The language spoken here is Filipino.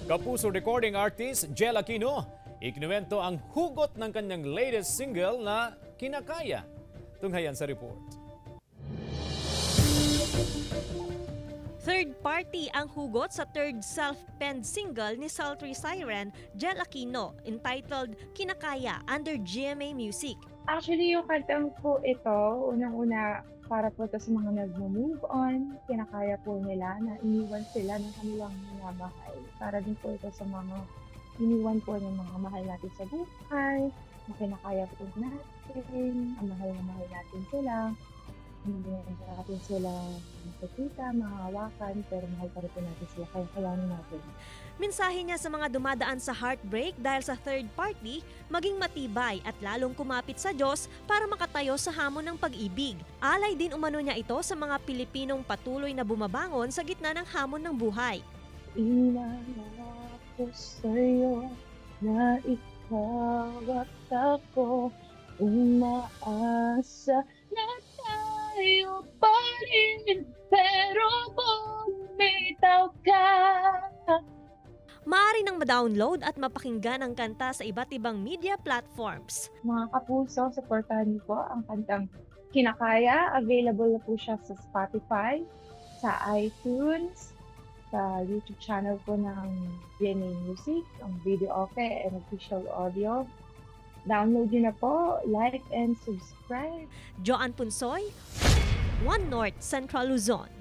Kapuso recording artist Jel Aquino, ikinuwento ang hugot ng kanyang latest single na Kinakaya. Tunghayan sa report. Third party ang hugot sa third self-penned single ni sultry siren Jel Aquino entitled Kinakaya under GMA Music. Actually, yung kantang po ito, unang-una para po ito sa mga nag-move on, kinakaya po nila na iniwan sila ng kanilang minamahal. Para din po ito sa mga iniwan po ng mga mahal natin sa buhay, na kinakaya po natin, ang mahal na mahal natin sila. Hindi natin sila makikita, mahawakan, pero mahal pa rin po natin sila, kaya kayanin natin. Mensahe niya sa mga dumadaan sa heartbreak dahil sa third party, maging matibay at lalong kumapit sa Diyos para makatayo sa hamon ng pag-ibig. Alay din umano niya ito sa mga Pilipinong patuloy na bumabangon sa gitna ng hamon ng buhay. Inanap ko sa'yo na ikaw at ako, umaasa na tayo pa rin, pero bumitaw ka. Maaari nang ma-download at mapakinggan ang kanta sa iba't ibang media platforms. Mga kapuso, supportahan niyo po ang kantang Kinakaya. Available na po siya sa Spotify, sa iTunes, sa YouTube channel po ng GMA Music, ang video okay and official audio. Download niyo na po, like and subscribe. Joanne Punsoy, One North Central Luzon.